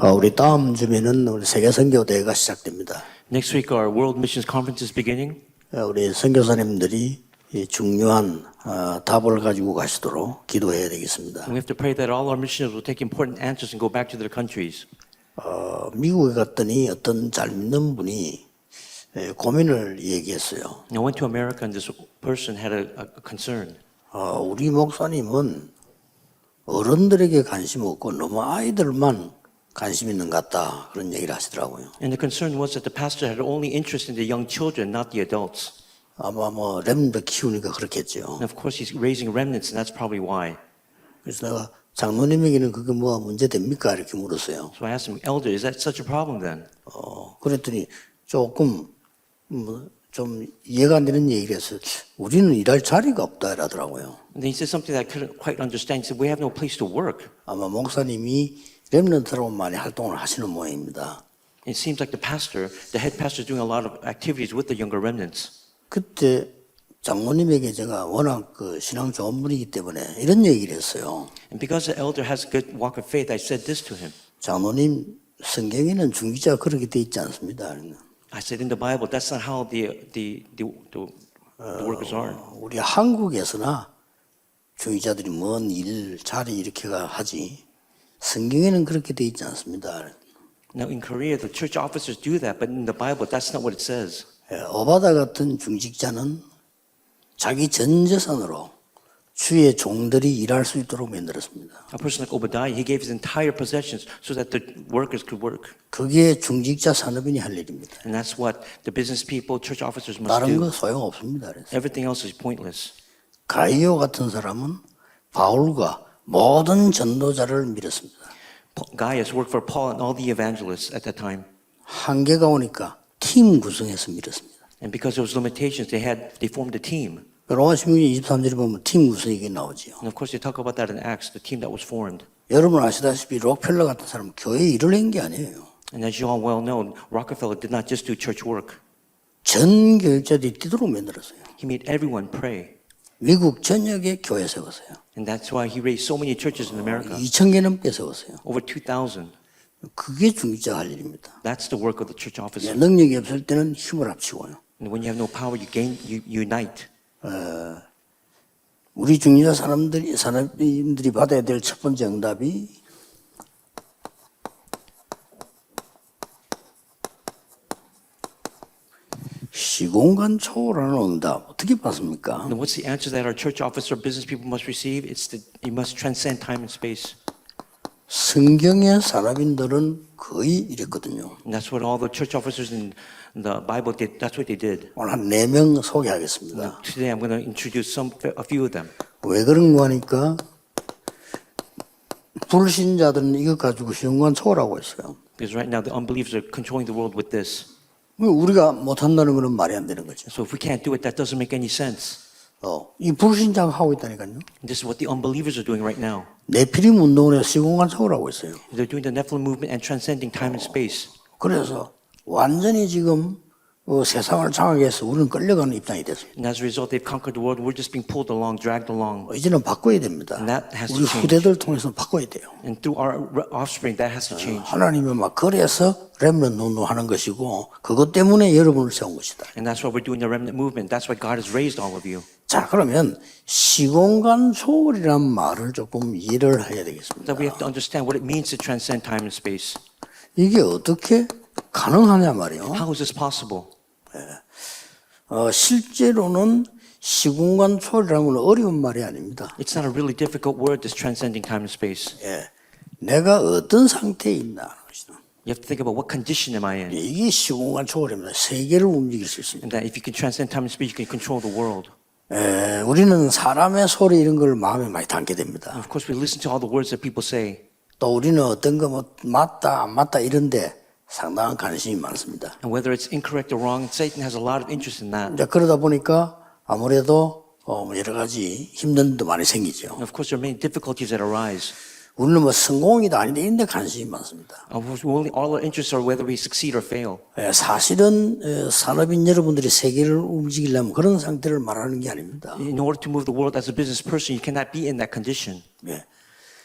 우리 다음 주면은 우리 세계 선교 대회가 시작됩니다. Next week, our World Missions Conference is beginning. 우리 선교사님들이 이 중요한 답을 가지고 가시도록 기도해야 되겠습니다. And we have to pray that all our missionaries will take important answers and go back to their countries. 미국에 갔더니 어떤 잘 믿는 분이 고민을 얘기했어요. I went to America and this person had a concern. 우리 목사님은 어른들에게 관심 없고 너무 아이들만 관심 있는 것 같다 그런 얘기를 하시더라고요. And the concern was that the pastor had only interest in the young children, not the adults. 아마 렘드 키우니까 그렇겠죠. And of course, he's raising remnants, and that's probably why. 그래서 내가 장로님에게는 그게 뭐가 문제 됩니까? 이렇게 물었어요. So I asked him, Elder, is that such a problem then? 그랬더니 조금 좀 이해가 안 되는 얘기를 했어요. 우리는 일할 자리가 없다 이러더라고요. And then he said something that I couldn't quite understand. He said, we have no place to work. 아마 목사님이 렘넌트로 많이 활동을 하시는 모양입니다. It seems like the head pastor is doing a lot of activities with the younger remnants. 그때 장로님에게 제가 워낙 신앙 좋은 분이기 때문에 이런 얘기를 했어요. And because the elder has a good walk of faith, I said this to him. 장로님, 성경에는 중기자가 그렇게 돼 있지 않습니다. I said, in the Bible, that's not how the workers are. 우리 한국에서나 중기자들이 먼 일, 자리 이렇게가 하지 성경에는 그렇게 돼 있지 않습니다. Now in Korea, the church officers do that, but in the Bible, that's not what it says. 오바다 같은 중직자는 자기 전 재산으로 주의 종들이 일할 수 있도록 만들었습니다. A person like Obadiah, he gave his entire possessions so that the workers could work. 그게 중직자 산업인이 할 일입니다. And that's what the business people, church officers must 다른 거 do. 소용없습니다. 그래서 Everything else is pointless. 가이오 같은 사람은 바울과 모든 전도자를 밀었습니다. Gaius worked for Paul and all the evangelists at that time. 한계가 오니까 팀 구성해서 밀었습니다. And because there was limitations, they formed a team. 로마 16장 23절에 보면 팀 구성이 나오지요. And of course, they talk about that in Acts, the team that was formed. 여러분 아시다시피 록펠러 같은 사람은 교회 일을 한 게 아니에요. And as you all well know, Rockefeller did not just do church work. 전 교육자들이 뛰도록 만들었어요. He made everyone pray. 미국 전역에 교회 세웠어요. And that's why he raised so many churches in America. 2,000개 넘게 세웠어요. Over 2,000. 그게 중직자 할 일입니다. That's the work of the church officer. 능력이 없을 때는 힘을 합치고요. And when you have no power, you unite. 우리 중직자 사람들이 받아야 될 첫 번째 응답이 시공간 초월하는 응답. 어떻게 받습니까? And what's the answer that our church officer, business people must receive? It's that you must transcend time and space. 성경의 산업인들은 거의 이랬거든요. And that's what all the church officers in the Bible did. That's what they did. 오늘 한 4명 소개하겠습니다. Today I'm going to introduce a few of them. 왜 그런가 하니까 불신자들은 이것 가지고 시공간 초월하고 있어요. Because right now the unbelievers are controlling the world with this. 우리가 못한다는 것은 말이 안 되는 거죠. So if we can't do it, that doesn't make any sense. 이 불신자가 하고 있다니까요. And this is what the unbelievers are doing right now. 네피림 운동을 해서 시공간 초월하고 있어요. They're doing the Nephilim movement and transcending time and space. 그래서 완전히 지금 세상을 장악해 해서 우리는 끌려가는 입장이 됐습니다. And as a result, they've conquered the world. We're just being pulled along, dragged along. 이제는 바꿔야 됩니다. And that has 우리 to change. 후대들 통해서 바꿔야 돼요. And through our offspring, that has to change. 하나님은 막 그래서 렘넌트 운동하는 것이고 그것 때문에 여러분을 세운 것이다. And that's why we're doing the remnant movement. That's why God has raised all of you. 자, 그러면 시공간 초월이란 말을 조금 이해를 해야 되겠습니다. That we have to understand what it means to transcend time and space. 이게 어떻게 가능하냐 말이에요. How is this possible? 실제로는 시공간 초월이라는 건 어려운 말이 아닙니다. It's not a really difficult word, this transcending time and space. 내가 어떤 상태에 있나. You have to think about what condition am I in. 이게 시공간 초월입니다. 세계를 움직일 수 있습니다. And that if you can transcend time and space, you can control the world. 우리는 사람의 소리 이런 걸 마음에 많이 담게 됩니다. And of course, we listen to all the words that people say. 또 우리는 어떤 거 맞다 안 맞다 이런데 상당한 관심이 많습니다. And whether it's incorrect or wrong, Satan has a lot of interest in that. 이제 그러다 보니까 아무래도 여러 가지 힘든 일도 많이 생기죠. And of course, there are many difficulties that arise. 우리는 성공이다 아닌데 이런데 관심이 많습니다. All our interests are whether we succeed or fail. 사실은 산업인 여러분들이 세계를 움직이려면 그런 상태를 말하는 게 아닙니다. In order to move the world as a business person, you cannot be in that condition.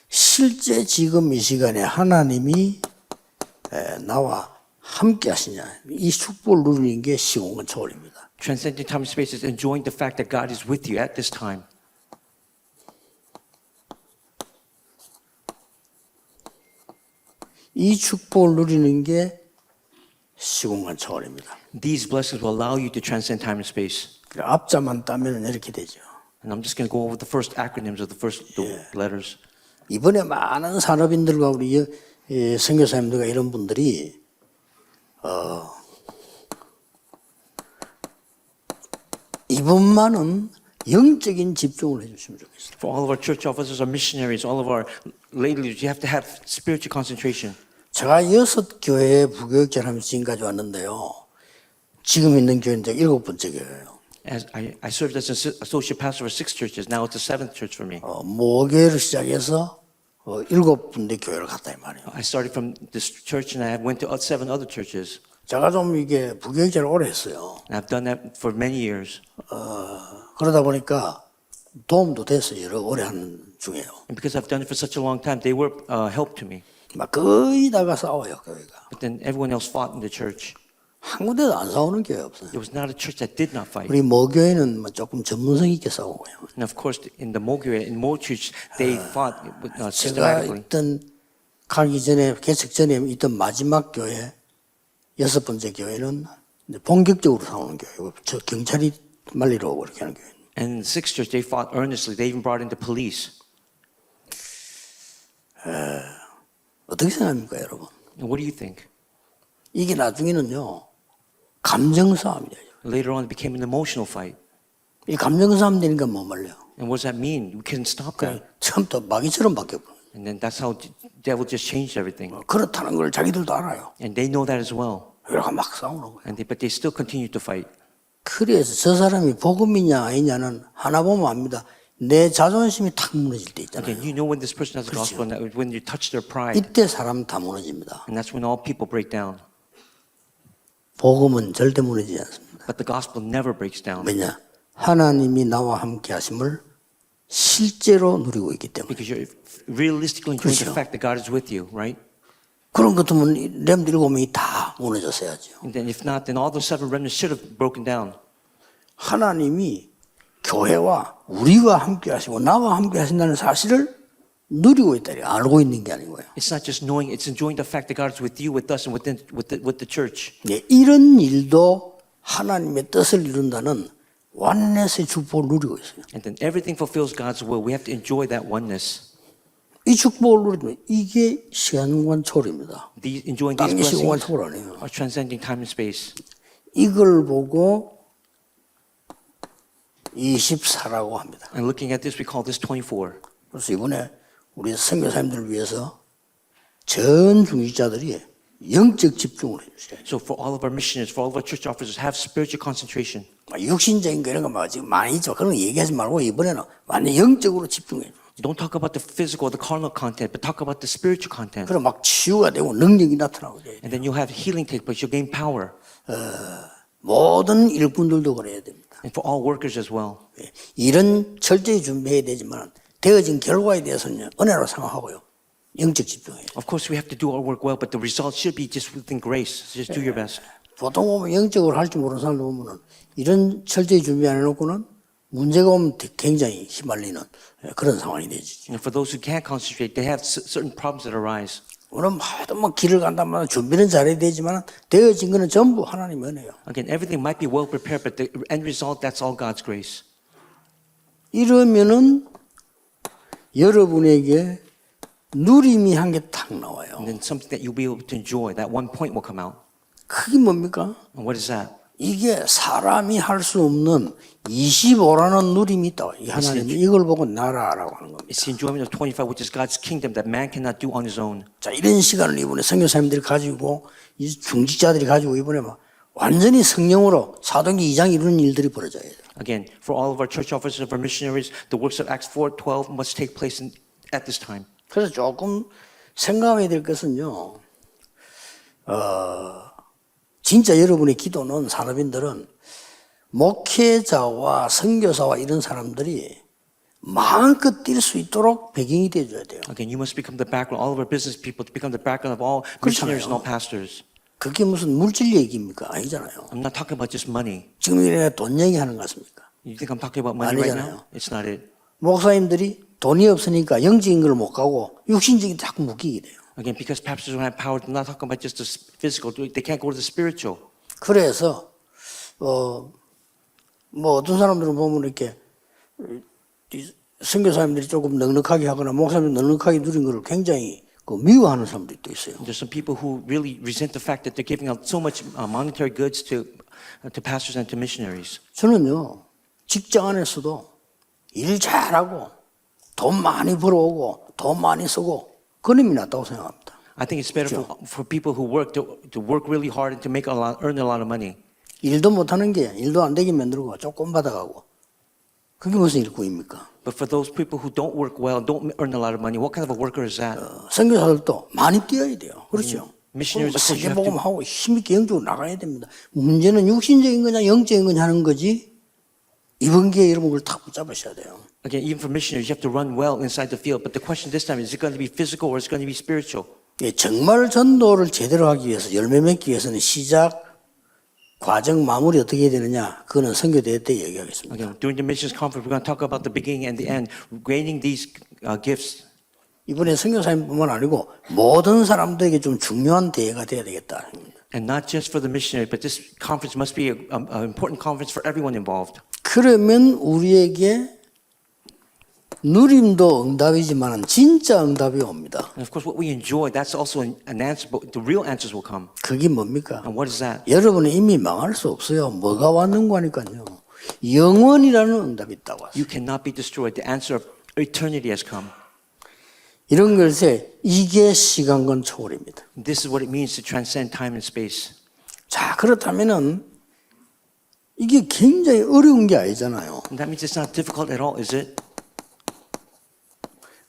실제 지금 이 시간에 하나님이 나와 함께 하시냐. 이 축복을 누리는 게 시공간 초월입니다. Transcending time and space is enjoying the fact that God is with you at this time. 이 축복을 누리는 게 시공간 초월입니다. These blessings will allow you to transcend time and space. 앞자만 따면 이렇게 되죠. And I'm just going to go over the first acronyms of the first letters. 이번에 많은 산업인들과 우리 선교사님들과 이런 분들이 이번만은 영적인 집중을 해주시면 좋겠어요. For all of our church officers, our missionaries, all of our lay leaders, you have to have spiritual concentration. 제가 6교회 부교육자를 하면서 지금까지 왔는데요. 지금 있는 교회는 이제 7번째 교회예요. As I served as an associate pastor for 6 churches. Now it's the 7th church for me. 모교회를 시작해서 7군데 교회를 갔다 이 말이에요. I started from this church and I went to 7 other churches. 제가 좀 이게 부교육자를 오래 했어요. And I've done that for many years. 그러다 보니까 도움도 됐어요. 여러 오래 하는 중에요. And because I've done it for such a long time, they were help to me. 막 거의 다가 싸워요, 교회가. But then everyone else fought in the church. 한 군데도 안 싸우는 교회 없어요. It was not a church that did not fight. 우리 모교회는 뭐 조금 전문성 있게 싸우고요. And of course, in the Mogure, in Mo church, they fought 제가 systematically. 있던 가기 전에 개척 전에 있던 마지막 교회 6번째 교회는 이제 본격적으로 싸우는 교회고 저 경찰이 말리러 오고 이렇게 하는 교회. And in the 6th church, they fought earnestly. They even brought in the police. 어떻게 생각합니까, 여러분? And what do you think? 이게 나중에는요 감정 싸움이에요. Later on, it became an emotional fight. 이 감정 싸움 되니까 뭐 말려? And what does that mean? We couldn't stop that. 처음부터 마귀처럼 바뀌어버려. And then that's how the devil just changed everything. 그렇다는 걸 자기들도 알아요. And they know that as well. 그래서 막 싸우는 거예요. But they still continue to fight. 그래서 저 사람이 복음이냐 아니냐는 하나 보면 압니다. 내 자존심이 탁 무너질 때 있잖아요. Again, you know when this person has the gospel, and that when you touch their pride, 이때 사람 다 무너집니다. and that's when all people break down. 복음은 절대 무너지지 않습니다. But the gospel never breaks down 왜냐? 하나님이 나와 함께 하심을 실제로 누리고 있기 때문에. because you're realistically enjoying the 그렇죠. fact that God is with you, right? 그런 것 같으면 렘드 7명이 다 무너졌어야죠. And then if not, then all those 7 remnants should have broken down. 하나님이 교회와 우리와 함께 하시고 나와 함께 하신다는 사실을 누리고 있다. 알고 있는 게 아닌 거예요. It's not just knowing; it's enjoying the fact that God is with you, with us, and with the church. 네, 이런 일도 하나님의 뜻을 이룬다는 완넷의 축복을 누리고 있어요. And then everything fulfills God's will. We have to enjoy that oneness. 이 축복을 누리면 이게 시간공간 초월입니다. Enjoying these 땅의 시공간 blessings 초월 아니에요. are transcending time and space. 이걸 보고 24라고 합니다. And looking at this, we call this 24. 그래서 이번에 우리 선교사님들을 위해서 전 중직자들이 영적 집중을 해주셔요. So for all of our missionaries, for all of our church officers, have spiritual concentration. 육신적인 거 이런 거 막 지금 많이 있죠. 그런 거 얘기하지 말고 이번에는 완전 영적으로 집중해. Don't talk about the physical, the carnal content, but talk about the spiritual content. 그럼 막 치유가 되고 능력이 나타나고 돼요. And then you'll have healing take place. You'll gain power. 모든 일꾼들도 그래야 됩니다. And for all workers as well. 일은 철저히 준비해야 되지만 되어진 결과에 대해서는 은혜로 생각하고요. 영적 집중해야 돼요. Of course, we have to do our work well, but the results should be just within grace. So just do your best. 보통 보면 영적으로 할 줄 모르는 사람들 보면은 이런 철저히 준비 안 해놓고는 문제가 오면 굉장히 휘말리는 그런 상황이 되지. And for those who can't concentrate, they have certain problems that arise. 우리는 뭐 길을 간다면 준비는 잘해야 되지만 되어진 거는 전부 하나님의 은혜예요. Again, everything might be well prepared, but the end result, that's all God's grace. 이러면은 여러분에게 누림이 한 개 탁 나와요. And then something that you'll be able to enjoy, that one point will come out. 그게 뭡니까? And what is that? 이게 사람이 할 수 없는 25라는 누림이 있다. 이 하나님이 이걸 보고 나라라고 하는 겁니다. It's the enjoyment of 25, which is God's kingdom that man cannot do on his own. 자, 이런 시간을 이번에 선교사님들이 가지고 이 중직자들이 가지고 이번에 막 완전히 성령으로 사도행전 2장 이루는 일들이 벌어져야 돼요. Again, for all of our church officers, of our missionaries, the works of Acts 4:12 must take place at this time. 그래서 조금 생각해야 될 것은요. 진짜 여러분의 기도는 산업인들은 목회자와 선교사와 이런 사람들이 마음껏 뛸 수 있도록 배경이 돼줘야 돼요. Again, you must become the background. All of our business people to become the background of all missionaries and all pastors. 그게 무슨 물질 얘기입니까? 아니잖아요. I'm not talking about just money. 지금 내가 돈 얘기하는 것 같습니까? You think I'm talking about money right 아니잖아요. now? It's not it. 목사님들이 돈이 없으니까 영적인 걸 못 가고 육신적인 자꾸 묶이게 돼요. Again, because pastors don't have power, they're not talking about just the physical. They can't go to the spiritual. 그래서 뭐 어떤 사람들은 보면 이렇게 이 선교사님들이 조금 넉넉하게 하거나 목사님 넉넉하게 누린 걸 굉장히 미워하는 사람들이 또 있어요. There's some people who really resent the fact that they're giving out so much monetary goods to pastors and to missionaries. 저는요 직장 안에서도 일 잘하고 돈 많이 벌어오고 돈 많이 쓰고 그놈이 낫다고 생각합니다. I think it's better for people who work to work really hard and to make earn a lot of money. 일도 못하는 게 일도 안 되게 만들고 조금 받아가고 그게 무슨 일꾼입니까? But for those people who don't work well, don't earn a lot of money, what kind of a worker is that? 선교사들도 많이 뛰어야 돼요. 그렇죠? Missionaries, of course, you have to. 세계복음하고 힘있게 영적으로 나가야 됩니다. 문제는 육신적인 거냐 영적인 거냐 하는 거지 이번 기회에 여러분 그걸 탁 붙잡으셔야 돼요. Again, even for missionaries, you have to run well inside the field. But the question this time is it going to be physical or is it going to be spiritual? 예, 정말 전도를 제대로 하기 위해서 열매 맺기 위해서는 시작, 과정, 마무리 어떻게 해야 되느냐 그거는 선교대회 때 얘기하겠습니다. Again, during the missions conference, we're going to talk about the beginning and the end, gaining these gifts. 이번에 선교사님뿐만 아니고 모든 사람들에게 좀 중요한 대회가 돼야 되겠다. And not just for the missionary, but this conference must be an important conference for everyone involved. 그러면 우리에게 누림도 응답이지만 진짜 응답이 옵니다. And of course, what we enjoy, that's also an answer, but the real answers will come. 그게 뭡니까? And what is that? 여러분은 이미 망할 수 없어요. 뭐가 왔는 거니까요. 영원이라는 응답이 있다고 하세요. You cannot be destroyed. The answer of eternity has come. 이런 것에 이게 시간권 초월입니다. This is what it means to transcend time and space. 자, 그렇다면은 이게 굉장히 어려운 게 아니잖아요. And that means it's not difficult at all, is it?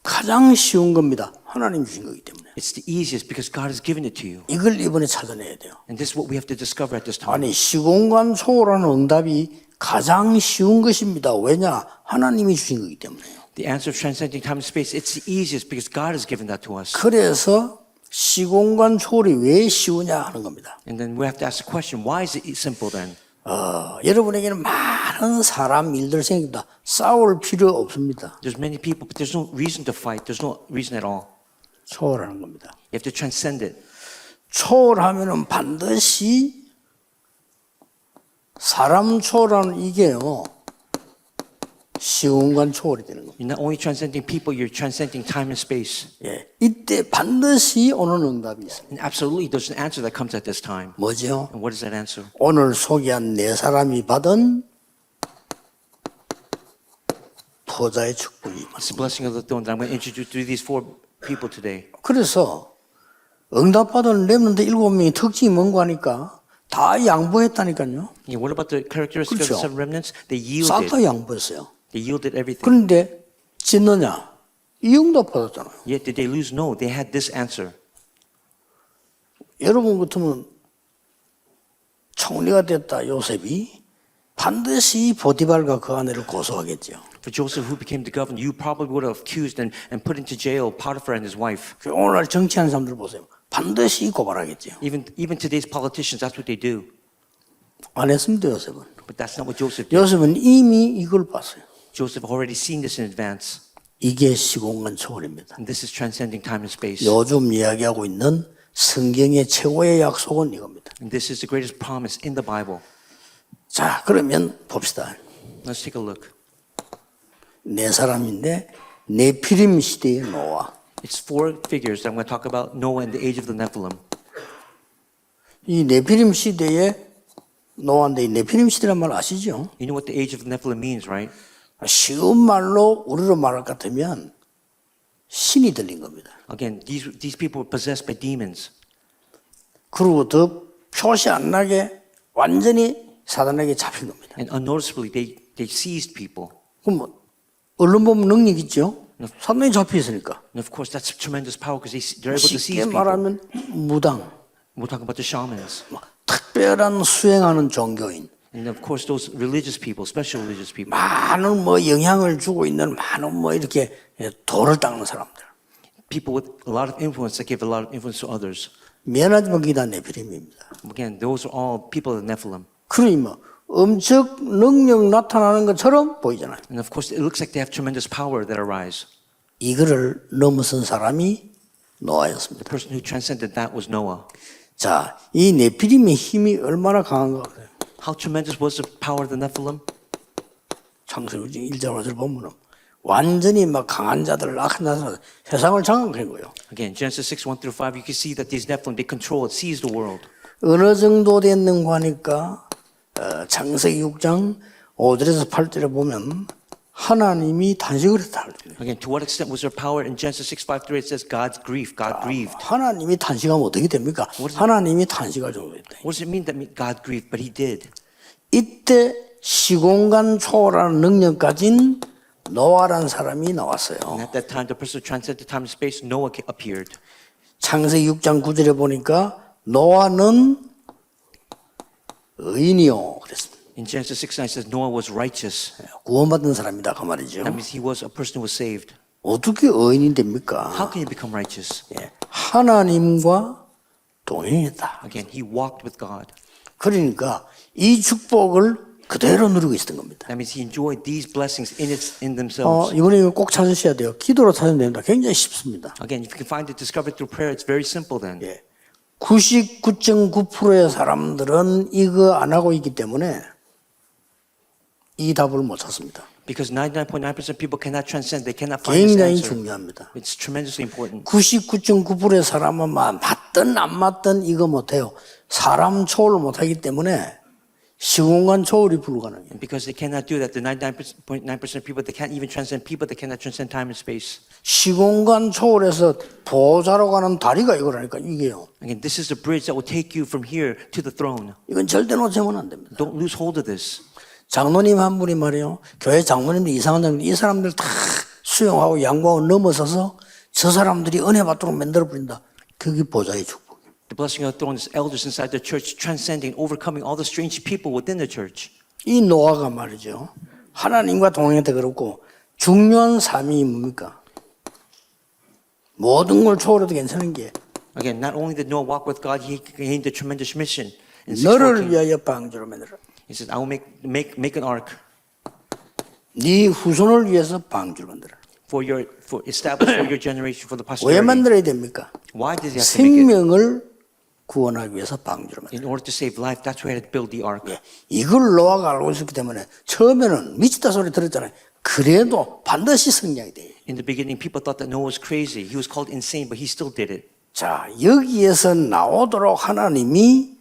가장 쉬운 겁니다. 하나님 주신 거기 때문에. It's the easiest because God has given it to you. 이걸 이번에 찾아내야 돼요. And this is what we have to discover at this time. 아니, 시공간 초월하는 응답이 가장 쉬운 것입니다. 왜냐? 하나님이 주신 거기 때문에요. The answer of transcending time and space, it's the easiest because God has given that to us. 그래서 시공간 초월이 왜 쉬우냐 하는 겁니다. And then we have to ask the question, why is it simple then? 여러분에게는 많은 사람 일들 생깁니다. 싸울 필요 없습니다. There's many people, but there's no reason to fight. There's no reason at all. 초월하는 겁니다. You have to transcend it. 초월하면은 반드시 사람 초월하는 이게요. 시공간 초월이 되는 겁니다. You're not only transcending people, you're transcending time and space. 예, 이때 반드시 오는 응답이 있습니다. And absolutely, there's an answer that comes at this time. 뭐죠? And what is that answer? 오늘 소개한 네 사람이 받은 토자의 축복이 It's the 있습니다. blessing of the throne that I'm going to introduce through these four people today. 그래서 응답받은 렘넌트 7명의 특징이 뭔가 하니까 다 양보했다니까요. Yeah, what about the characteristics of the 그렇죠. seven remnants? They 싹 yielded. 다 양보했어요. They yielded everything. 그런데 짓느냐? 이 응답 받았잖아요. Yet did they lose? No, they had this answer. 여러분 같으면 총리가 됐다 요셉이 반드시 보디발과 그 아내를 고소하겠죠. For Joseph, who became the governor, you probably would have accused and put into jail Potiphar and his wife. 오늘날 정치하는 사람들 보세요. 반드시 고발하겠죠. Even today's politicians, that's what they do. 안 했습니다 요셉은. But that's not what Joseph did. 요셉은 이미 이걸 봤어요. Joseph already seen this in advance. 이게 시공간 초월입니다. And this is transcending time and space. 요즘 이야기하고 있는 성경의 최고의 약속은 이겁니다. And this is the greatest promise in the Bible. 자, 그러면 봅시다. Let's take a look. 네 사람인데 네피림 시대의 노아. It's four figures that I'm going to talk about: Noah and the age of the Nephilim. 이 네피림 시대의 노아인데 이 네피림 시대란 말 아시죠? You know what the age of the Nephilim means, right? 쉬운 말로 우리로 말할 것 같으면 신이 들린 겁니다. Again, these people were possessed by demons. 그리고 더 표시 안 나게 완전히 사단에게 잡힌 겁니다. And unnoticeably, they seized people. 그럼 뭐 언론 보면 능력 있죠? 사단이 잡혀 있으니까. And of course, that's tremendous power because they're able to 쉽게 seize people. 말하면 무당, We're talking about the shamans. 특별한 수행하는 종교인 And of course, those religious people, special religious people, 많은 뭐 영향을 주고 있는 많은 뭐 이렇게 돌을 닦는 사람들. people with a lot of influence that give a lot of influence to others. 미안하지만 그게 다 네피림입니다. Again, those are all people of Nephilim. 그러니 뭐 엄청 능력 나타나는 것처럼 보이잖아요. And of course, it looks like they have tremendous power that arise. 이거를 넘어선 사람이 The 노아였습니다. person who transcended that was Noah. 자, 이 네피림의 힘이 얼마나 강한가 보세요. How tremendous was the power of the Nephilim? 창세기 1절 보면은 완전히 막 강한 자들, 악한 자들 세상을 장악한 거예요. Again, Genesis 6, 1 through 5, you can see that these Nephilim, they control it, seize the world. 어느 정도 됐는가 하니까 창세기 6장 5절에서 8절에 보면 하나님이 단식을 했다. Again, to what extent was their power? In Genesis 6, 5 through 8, it says God's grief, God grieved. 하나님이 단식하면 어떻게 됩니까? 하나님이 단식할 정도였다. What does it mean that God grieved? But he did. 이때 시공간 초월하는 능력 가진 노아라는 사람이 나왔어요. And at that time, the person who transcended time and space, Noah appeared. 창세기 6장 9절에 보니까 노아는 의인이요 그랬습니다. In Genesis 6, 9, it says Noah was righteous. 구원받은 사람이다 그 말이죠. That means he was a person who was saved. 어떻게 의인이 됩니까? How can he become righteous? 하나님과 동행했다. Again, he walked with God. 그러니까 이 축복을 그대로 누리고 있었던 겁니다. That means he enjoyed these blessings in themselves. 이번에 이거 꼭 찾으셔야 돼요. 기도로 찾으면 됩니다. 굉장히 쉽습니다. Again, if you can find it, discover it through prayer, it's very simple then. 99.9%의 사람들은 이거 안 하고 있기 때문에 이 답을 못 찾습니다. Because 99.9% of people cannot transcend, they cannot find this 굉장히 answer. 중요합니다. It's tremendously important. 99.9%의 사람은 맞든 안 맞든 이거 못해요. 사람 초월을 못하기 때문에 시공간 초월이 불가능해요. And because they cannot do that, the 99.9% of people, they can't even transcend people, they cannot transcend time and space. 시공간 초월해서 보호자로 가는 다리가 이거라니까 이게요. Again, this is the bridge that will take you from here to the throne. 이건 절대 놓치면 안 됩니다. Don't lose hold of this. 장로님 한 분이 말이에요. 교회 장로님들 이상한 장로님 이 사람들 다 수용하고 양보하고 넘어서서 저 사람들이 은혜 받도록 만들어 버린다. 그게 보좌의 축복이에요. The blessing of the throne is elders inside the church, transcending, overcoming all the strange people within the church. 이 노아가 말이죠. 하나님과 동행했다 그렇고 중요한 삶이 뭡니까? 모든 걸 초월해도 괜찮은 게 Again, not only did Noah walk with God, he gained a tremendous mission. In 너를 6:14, 위하여 방주로 만들어. he says, I will make an ark 네 후손을 위해서 방주를 만들어. establish for your generation, for the 왜 posterity. 만들어야 됩니까? Why does he have to make it? 생명을 구원하기 위해서 방주를 만들어. In order to save life, that's why he had to build the ark. 이걸 노아가 알고 있었기 때문에 처음에는 미치다 소리 들었잖아요. 그래도 반드시 성장이 돼요. In the beginning, people thought that Noah was crazy. He was called insane, but he still did it. 자, 여기에서 나오도록 하나님이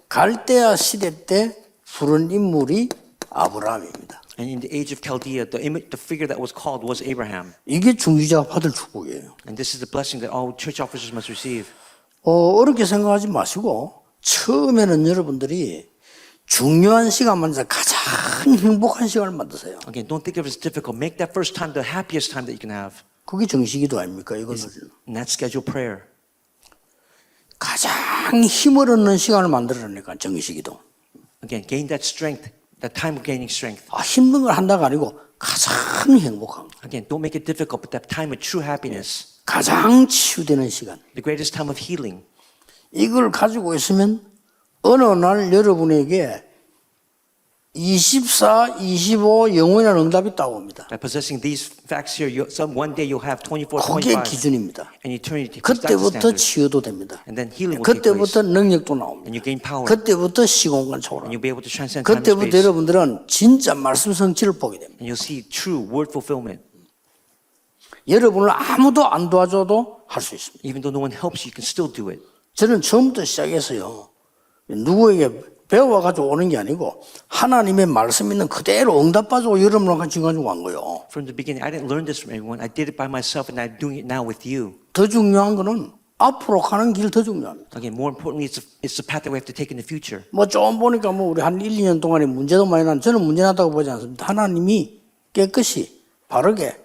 갈대아 시대 때 부른 인물이 아브라함입니다. And in the age of Chaldea, the figure that was called was Abraham. 이게 중지자가 받을 축복이에요. And this is the blessing that all church officers must receive. 어렵게 생각하지 마시고 처음에는 여러분들이 중요한 시간만 가장 행복한 시간을 만드세요. Again, don't think of it as difficult. Make that first time the happiest time that you can have. 그게 정식기도 아닙니까? 이거는 And that's scheduled prayer. 가장 힘을 얻는 시간을 만들어내니까 정식기도. Again, gain that strength, that time of gaining strength. 힘든 걸 한다가 아니고 가장 행복한 거. Again, don't make it difficult, but that time of true happiness. 가장 치유되는 시간. The greatest time of healing. 이걸 가지고 있으면 어느 날 여러분에게 24, 25 영원한 응답이 따옵니다. By possessing these facts here, one day you'll have 24, 그게 25, 기준입니다. and eternity. That's the 그때부터 standard. 치유도 됩니다. And then healing will take place. 그때부터 능력도 나옵니다. And you gain power. 그때부터 시공간 And 초월합니다. you'll be able to transcend time and 그때부터 space. 여러분들은 진짜 말씀 성취를 보게 됩니다. And you'll see true word fulfillment. 여러분을 아무도 안 도와줘도 할 수 있습니다. Even though no one helps you, you can still do it. 저는 처음부터 시작해서요. 누구에게 배워가지고 오는 게 아니고 하나님의 말씀 있는 그대로 응답받고 여러분과 같이 가지고 간 거예요. From the beginning, I didn't learn this from anyone. I did it by myself, and I'm doing it now with you. 더 중요한 거는 앞으로 가는 길 더 중요합니다. Again, more importantly, it's the path that we have to take in the future. 뭐 좀 보니까 뭐 우리 한 1, 2년 동안에 문제도 많이 난 저는 문제 났다고 보지 않습니다. 하나님이 깨끗이 바르게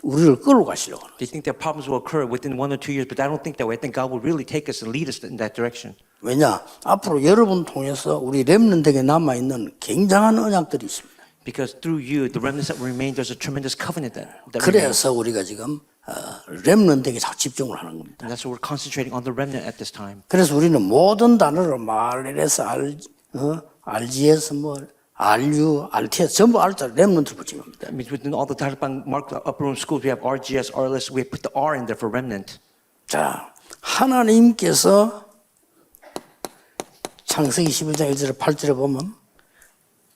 우리를 끌고 가시려고 하는. They think that problems will occur within 1 or 2 years, but I don't think that way. I think God will really take us and lead us in that direction. 왜냐? 앞으로 여러분 통해서 우리 렘넌트에게 남아 있는 굉장한 언약들이 있습니다. Because through you, the remnants that remain, there's a tremendous covenant that remains. 그래서 우리가 지금 렘넌트에게 자꾸 집중을 하는 겁니다. And that's why we're concentrating on the remnant at this time. 그래서 우리는 모든 단어를 RLS, RGS, RU, RTS 전부 알자 렘넌트를 붙인 겁니다. That means within all the Taliban marked upper room schools, we have RGS, RLS, we have put the R in there for remnant. 자, 하나님께서 창세기 11장 1절 8절에 보면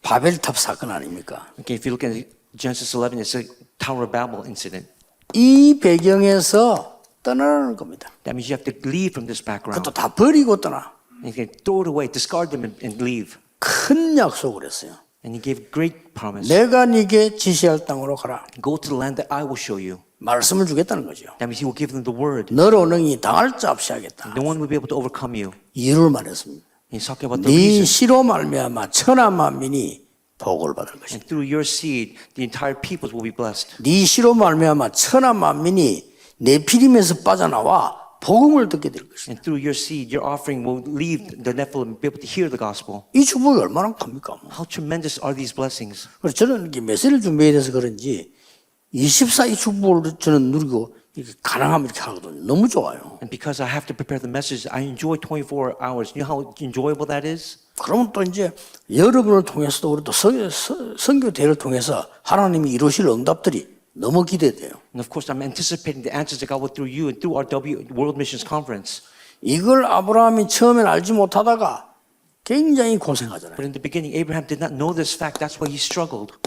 바벨탑 사건 아닙니까? Okay, if you look at Genesis 11, it's a Tower of Babel incident. 이 배경에서 떠나는 겁니다. That means you have to leave from this background. 그것도 다 버리고 떠나. And you can throw it away, discard them and leave. 큰 약속을 했어요. And he gave great promise. 내가 네게 지시할 땅으로 가라. Go to the land that I will show you. 말씀을 주겠다는 거죠. That means he will give them the word. 너로 능히 당할 자 없이 하겠다. No one will be able to overcome you. 이유를 말했습니다. He's talking about the 네 reason. 시로 말미암아 천하 만민이 복을 받을 것이다. And through your seed, the entire peoples will be blessed. 네 시로 말미암아 천하 만민이 내 피림에서 빠져나와 복음을 듣게 될 것이다. And through your seed, your offering will leave the Nephilim, be able to hear the gospel. 이 축복이 얼마나 큽니까? How tremendous are these blessings? 그래서 저는 이렇게 메시지를 준비해 돼서 그런지 24이 축복을 저는 누리고 이렇게 가능하면 이렇게 하거든요. 너무 좋아요. And because I have to prepare the message, I enjoy 24 hours. You know how enjoyable that is? 그러면 또 이제 여러분을 통해서도 우리 또 선교 대회를 통해서 하나님이 이루실 응답들이 너무 기대돼요. And of course, I'm anticipating the answers that God will through you and through our World Missions Conference. 이걸 아브라함이 처음엔 알지 못하다가 굉장히 고생하잖아요. But in the beginning, Abraham did not know this fact. That's why he struggled.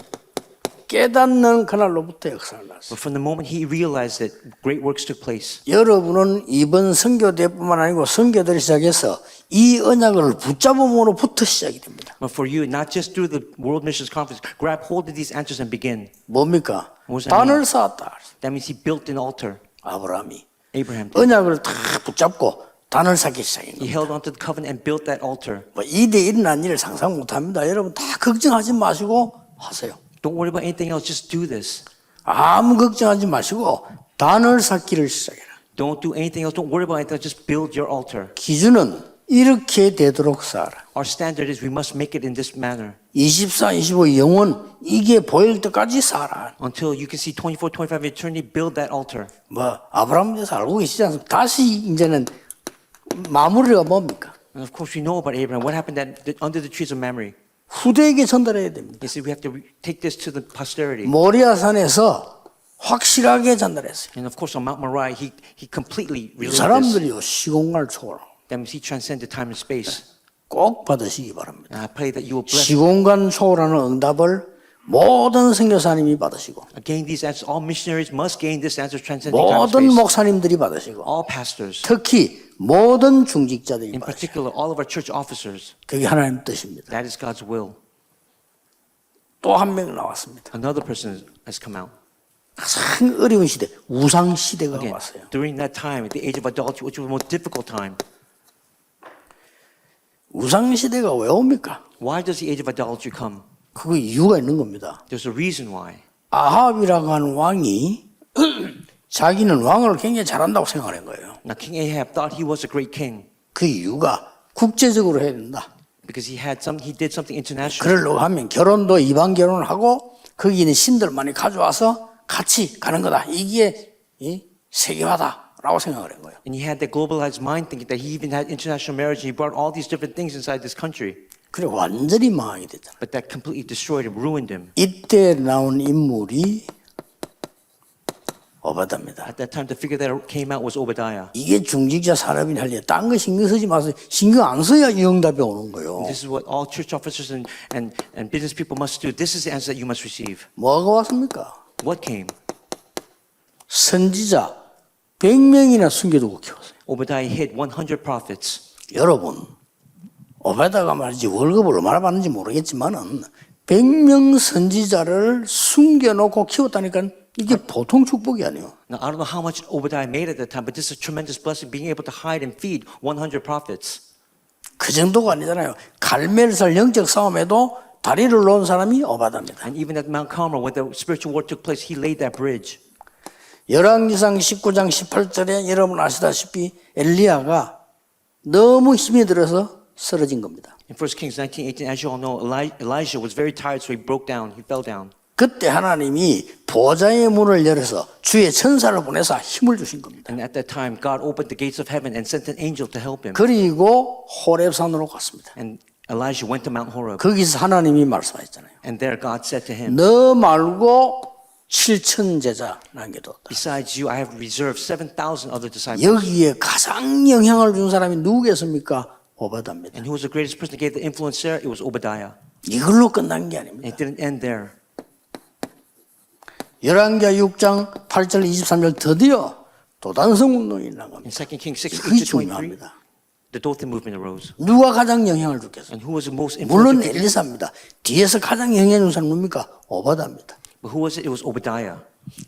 깨닫는 그날로부터 역사를 났어요. But from the moment he realized that great works took place, 여러분은 이번 선교대뿐만 아니고 선교대를 시작해서 이 언약을 붙잡음으로부터 시작이 됩니다. but for you, not just through the World Missions Conference, grab hold of these answers and begin. 뭡니까? What does that 단을 mean? 쌓았다. That means he built an altar. 아브라함이 Abraham did. 언약을 다 붙잡고 단을 쌓기 시작인 He 겁니다. held onto the covenant and built that altar. 뭐 이대 일어난 일을 상상 못합니다. 여러분 다 걱정하지 마시고 하세요. Don't worry about anything else. Just do this. 아무 걱정하지 마시고 단을 쌓기를 시작해라. Don't do anything else. Don't worry about anything else. Just build your altar. 기준은 이렇게 되도록 쌓아라. Our standard is we must make it in this manner 24, 25 영원 이게 보일 때까지 쌓아라. until you can see 24, 25 eternity. Build that altar. 뭐 아브라함에 대해서 알고 계시지 않습니까? 다시 이제는 마무리가 뭡니까? And of course, we know about Abraham. What happened under the trees of Mamre? 후대에게 전달해야 됩니다. He said we have to take this to the posterity. 모리아산에서 확실하게 전달했어요. And of course, on Mount Moriah, he completely 이 relayed this. 사람들이요 시공간을 초월하고 That means he transcended time and space. 꼭 받으시기 바랍니다. And I pray that you will bless. 시공간 초월하는 응답을 모든 선교사님이 받으시고 Gain these answers. All missionaries must gain this answer, transcending time and 모든 space. 목사님들이 받으시고 All pastors, 특히 모든 중직자들이 in 받으시고 particular, all of our church officers. 그게 하나님 뜻입니다. That is God's will. 또 한 명 나왔습니다. Another person has come out. 가장 어려운 시대, 우상 시대가 Again, 왔어요. during that time, at the age of adultery, which was the most difficult time. 우상 시대가 왜 옵니까? Why does the age of idolatry come? 그 이유가 있는 겁니다. There's a reason why. 아합이라고 하는 왕이 자기는 왕을 굉장히 잘한다고 생각하는 거예요. Now, King Ahab thought he was a great king 그 이유가 국제적으로 해야 된다. because he did something international. 그러려고 하면 결혼도 이방 결혼을 하고 거기 있는 신들 많이 가져와서 같이 가는 거다. 이게 세계화다라고 생각을 한 거예요. And he had that globalized mind thinking that he even had international marriage and he brought all these different things inside this country. 그래 완전히 망하게 됐잖아요. But that completely destroyed him, ruined him. 이때 나온 인물이 오바다입니다. At that time, the figure that came out was Obadiah. 이게 중직자 산업인 할 일. 딴 거 신경 쓰지 마세요. 신경 안 써야 이 응답이 오는 거예요. This is what all church officers and business people must do. This is the answer that you must receive. 뭐가 왔습니까? What came? 선지자 100명이나 숨겨두고 키웠어요. Obadiah hid 100 prophets. 여러분, 오바다가 말이지 월급을 얼마나 받는지 모르겠지만은 100명 선지자를 숨겨놓고 키웠다니까 이게 보통 축복이 아니에요. Now, I don't know how much Obadiah made at that time, but this is a tremendous blessing, being able to hide and feed 100 prophets. 그 정도가 아니잖아요. 갈멜살 영적 싸움에도 다리를 놓은 사람이 오바다입니다. And even at Mount Carmel, when the spiritual war took place, he laid that bridge. 열왕기상 19장 18절에 여러분 아시다시피 엘리야가 너무 힘이 들어서 쓰러진 겁니다. In 1 Kings 19:18, as you all know, Elijah was very tired, so he broke down. He fell down. 그때 하나님이 보좌의 문을 열어서 주의 천사를 보내서 힘을 주신 겁니다. And at that time, God opened the gates of heaven and sent an angel to help him. 그리고 호렙산으로 갔습니다. And Elijah went to Mount Horeb. 거기서 하나님이 말씀하셨잖아요. And there God said to him, 너 말고 7천 제자 남겨뒀다. besides you, I have reserved 7,000 other disciples. 여기에 가장 영향을 준 사람이 누구겠습니까? 오바다입니다. And who was the greatest person that gave the influence there? It was Obadiah. 이걸로 끝난 게 And 아닙니다. it didn't end there. 열왕기하 6장 8절 23절 드디어 도단성 운동이 일어난 겁니다. In 2 Kings 6, 그게 8 to 23, 중요합니다. the Dothan movement arose. 누가 가장 영향을 줬겠어요? And who was the most 물론 influential? 엘리사입니다. 뒤에서 가장 영향을 준 사람은 뭡니까? 오바다입니다. But who was it? It was Obadiah.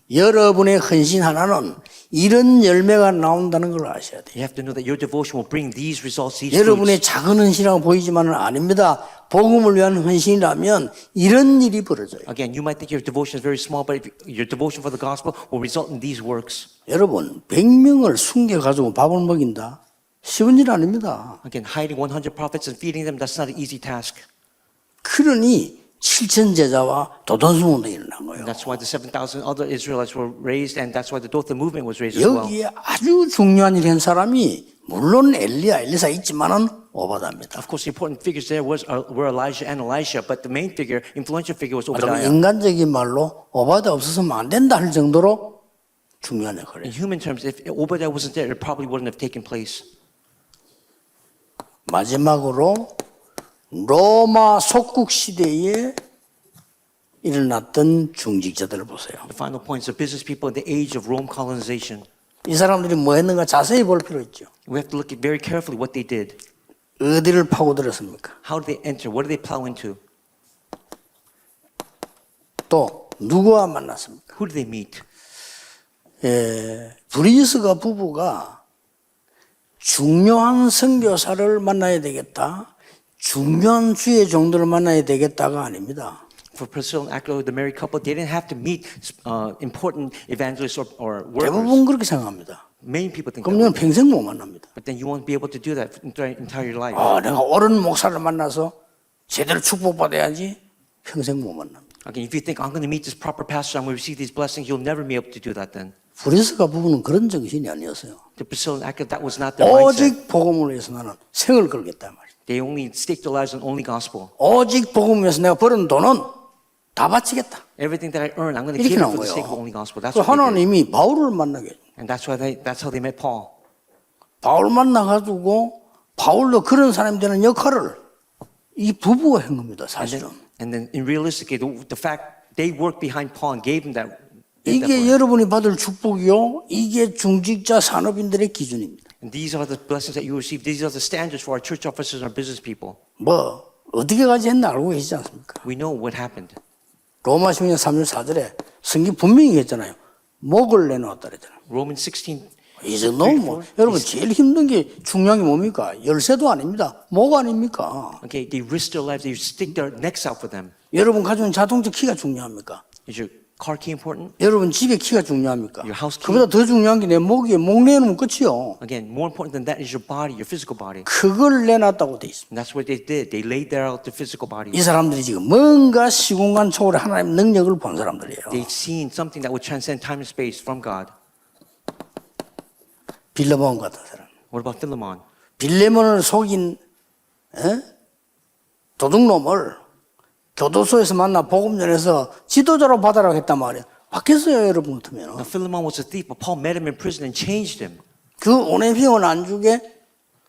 여러분의 헌신 하나는 이런 열매가 나온다는 걸 아셔야 돼요. You have to know that your devotion will bring these results, these 여러분의 fruits. 작은 헌신이라고 보이지만은 아닙니다. 복음을 위한 헌신이라면 이런 일이 벌어져요. Again, you might think your devotion is very small, but if your devotion for the gospel will result in these works. 여러분 100명을 숨겨가지고 밥을 먹인다? 쉬운 일 아닙니다. Again, hiding 100 prophets and feeding them, that's not an easy task. 그러니 7천 제자와 도단성 운동이 일어난 거예요. And that's why the 7,000 other Israelites were raised, and that's why the Dothan movement was raised as well. 여기에 아주 중요한 일을 한 사람이 물론 엘리사 있지만은 오바다입니다. Of course, the important figures there were Elijah and Elisha, but the main figure, influential figure was 여러분 Obadiah. 인간적인 말로 오바다 없었으면 안 된다 할 정도로 중요한 역할이에요. In human terms, if Obadiah wasn't there, it probably wouldn't have taken place. 마지막으로 로마 속국 시대에 일어났던 중직자들을 보세요. The final point is the business people in the age of Rome colonization. 이 사람들이 뭐 했는가 자세히 볼 필요 있죠. We have to look at very carefully what they did. 어디를 파고들었습니까? How did they enter? What did they plow into? 또 누구와 만났습니까? Who did they meet? 브리스가 부부가 중요한 선교사를 만나야 되겠다. 중요한 주의 종들을 만나야 되겠다가 아닙니다. For Priscilla and Aquila, the married couple, they didn't have to meet important evangelists or workers. 대부분 그렇게 생각합니다. Many people think that. 그럼 넌 평생 못 만납니다. But then you won't be able to do that entire life. 내가 옳은 목사를 만나서 제대로 축복받아야지 평생 못 만납니다. Again, if you think I'm going to meet this proper pastor, I'm going to receive these blessings, you'll never be able to do that then. 브리스가 부부는 그런 정신이 아니었어요. To Priscilla and Aquila, that was not their mindset. 오직 복음을 위해서 나는 생을 걸겠다 말이에요. They only staked their lives on only gospel. 오직 복음을 위해서 내가 벌은 돈은 다 바치겠다. Everything that I earn, I'm going to 이렇게 give it 나온 for the sake of 거예요. only gospel. That's 그 what they did. 하나님이 바울을 만나게 해요. And that's how they met Paul. 바울 만나가지고 바울도 그런 사람이 되는 역할을 이 부부가 한 겁니다. 사실은. And then in realistically, the fact they worked behind Paul and gave him that. gave that 이게 for him. 여러분이 받을 축복이요. 이게 중직자 산업인들의 기준입니다. And these are the blessings that you receive. These are the standards for our church officers and our business people. 뭐 어디까지 했나 알고 계시지 않습니까? We know what happened. 로마 16장 3절 4절에 성경 분명히 했잖아요. 목을 내놓았다 그랬잖아요. Romans 16. 이 정도면 뭐 여러분 제일 힘든 게 중요한 게 뭡니까? 열쇠도 아닙니다. 목 아닙니까? Okay, they risk their lives. They stick their necks out for them. 여러분 가지고 있는 자동차 키가 중요합니까? Is your car key important? 여러분 집의 키가 중요합니까? Your house key? 그보다 더 중요한 게 내 목에 목 내놓으면 끝이요. Again, more important than that is your body, your physical body. 그걸 내놨다고 돼 있습니다. And that's what they did. They laid there out their physical bodies. 이 사람들이 지금 뭔가 시공간 초월의 하나님의 능력을 본 사람들이에요. They've seen something that would transcend time and space from God. 빌레몬 같은 사람. What about Philemon? 빌레몬을 속인 도둑놈을 교도소에서 만나 복음 전해서 지도자로 받아라고 했단 말이에요. 받겠어요, 여러분 같으면. Now, Philemon was a thief, but Paul met him in prison and changed him. 그 오네피온 안죽에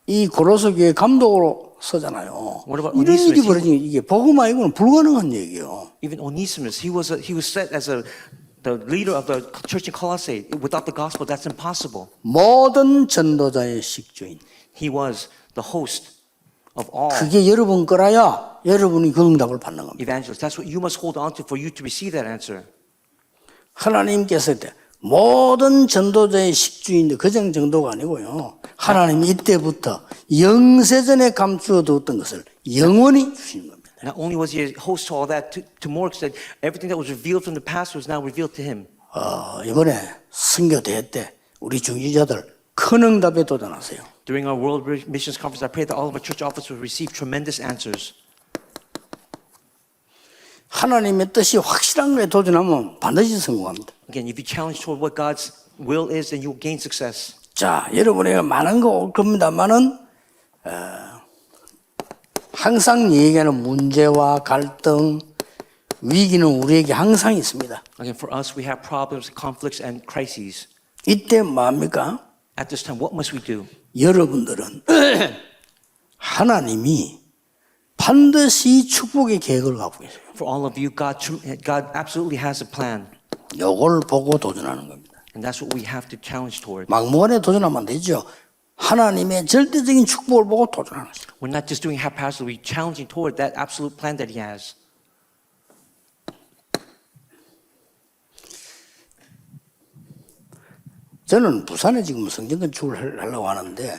이 고로서 교회 감독으로 서잖아요. What about 이런 일이 Onesimus? 벌어지는 이게 복음 아니고는 불가능한 얘기예요. Even Onesimus, he was set as the leader of the church in Colossae. Without the gospel, that's impossible. 모든 전도자의 식주인. He was the host of all 그게 여러분 거라야 여러분이 그 응답을 받는 겁니다. evangelists. That's what you must hold on to for you to receive that answer. 하나님께서 모든 전도자의 식주인데 그 정도가 아니고요. 하나님이 이때부터 영세전에 감추어 두었던 것을 영원히 주시는 겁니다. Not only was he a host to all that, to more extent, everything that was revealed from the past was now revealed to him. 이번에 선교대회 때 우리 중지자들 큰 응답에 도전하세요. During our World Missions Conference, I pray that all of our church officers will receive tremendous answers. 하나님의 뜻이 확실한 거에 도전하면 반드시 성공합니다. Again, if you challenge toward what God's will is, then you will gain success. 자, 여러분에게 많은 거 올 겁니다만은 항상 얘기하는 문제와 갈등, 위기는 우리에게 항상 있습니다. Again, for us, we have problems, conflicts, and crises. 이때 뭡니까? At this time, what must we do? 여러분들은 하나님이 반드시 축복의 계획을 갖고 계세요. For all of you, God absolutely has a plan. 이걸 보고 도전하는 겁니다. And that's what we have to challenge toward. 막무가내 도전하면 안 되죠. 하나님의 절대적인 축복을 보고 도전하는 거죠. We're not just doing haphazardly, we're challenging toward that absolute plan that He has. 저는 부산에 지금 성전 건축을 하려고 하는데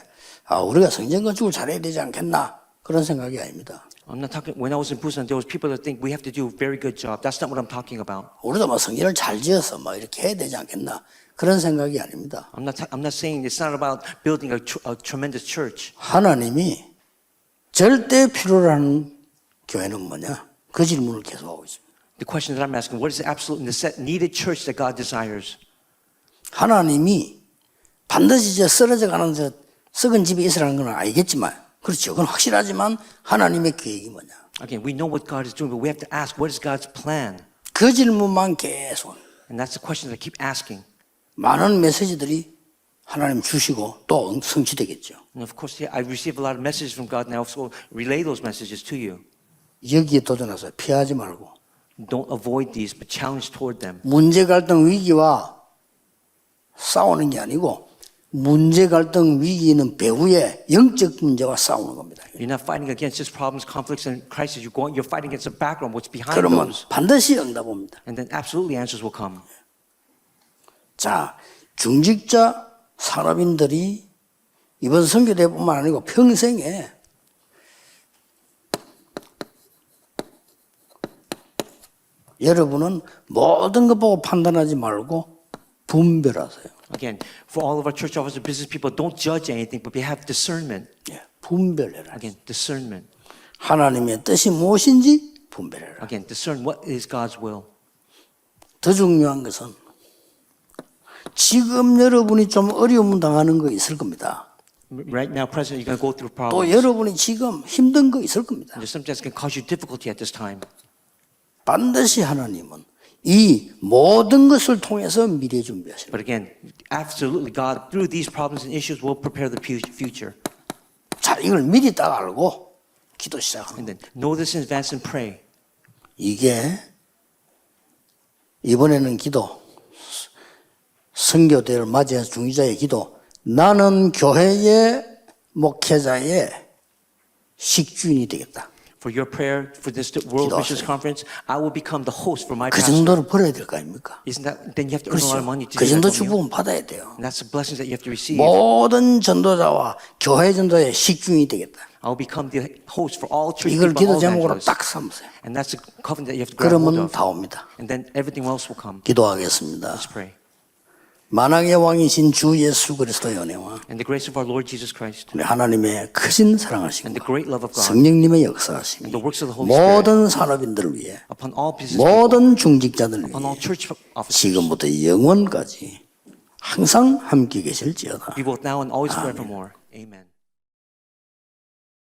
우리가 성전 건축을 잘해야 되지 않겠나 그런 생각이 아닙니다. I'm not talking. When I was in Busan, there was people that think we have to do a very good job. That's not what I'm talking about. 우리도 뭐 성전을 잘 지어서 뭐 이렇게 해야 되지 않겠나 그런 생각이 아닙니다. I'm not saying it's not about building a tremendous church. 하나님이 절대 필요로 하는 교회는 뭐냐? 그 질문을 계속하고 있습니다. The question that I'm asking: what is the absolute needed church that God desires? 하나님이 반드시 저 쓰러져 가는 저 썩은 집에 있으라는 건 알겠지만 그렇죠. 그건 확실하지만 하나님의 계획이 뭐냐? Again, we know what God is doing, but we have to ask, what is God's plan? 그 질문만 계속. And that's the question that I keep asking. 많은 메시지들이 하나님 주시고 또 성취되겠죠. And of course, I receive a lot of messages from God now, so relay those messages to you. 여기에 도전해서 피하지 말고 Don't avoid these, but challenge toward them. 문제 갈등 위기와 싸우는 게 아니고 문제 갈등 위기는 배후에 영적 문제와 싸우는 겁니다. You're not fighting against just problems, conflicts, and crises. You're fighting against the background, what's behind 그러면 those. 반드시 응답 옵니다. And then absolutely answers will come. 자, 중직자 산업인들이 이번 선교대뿐만 아니고 평생에 여러분은 모든 것 보고 판단하지 말고 분별하세요. Again, for all of our church officers, business people, don't judge anything, but have discernment. 예, 분별해라. Again, discernment. 하나님의 뜻이 무엇인지 분별해라. Again, discern what is God's will. 더 중요한 것은 지금 여러분이 좀 어려움 당하는 거 있을 겁니다. Right now, present, you're going to go through 또 problems. 여러분이 지금 힘든 거 있을 겁니다. There's something that's going to cause you difficulty at this time. 반드시 하나님은 이 모든 것을 통해서 미래 준비하시는 But again, absolutely, God, through these problems and issues, will prepare the future. 자, 이걸 미리 딱 알고 기도 시작합니다. And then know this in advance and pray. 이게 이번에는 기도, 선교대를 맞이해서 중지자의 기도, 나는 교회의 목회자의 식주인이 되겠다. For your prayer for this World Missions Conference, I will become the host for my 그 pastor. 정도로 벌어야 될 거 아닙니까? Isn't that, then you have to earn a lot of money to 그렇죠. 그 do 정도 that, don't you? 축복은 받아야 돼요. And that's the blessings that you have to receive. 모든 전도자와 교회 전도의 식주인이 되겠다. I will become the host for all church 이걸 people, 기도 all 제목으로 evangelists. 딱 삼으세요. And that's the covenant that you have to grab hold 그러면 of. 다 옵니다. And then everything else will come. 기도하겠습니다. Let's pray. 만왕의 왕이신 주 예수 그리스도의 은혜와 And the grace of our Lord Jesus Christ 우리 하나님의 크신 사랑하심과 and the great love of God 성령님의 역사하심이 and the works of the Holy Spirit 모든 산업인들을 위해 upon all business people, 모든 중직자들을 upon all 위해 church officers, 지금부터 영원까지 항상 함께 계실지어다. be both now and always forevermore. Amen.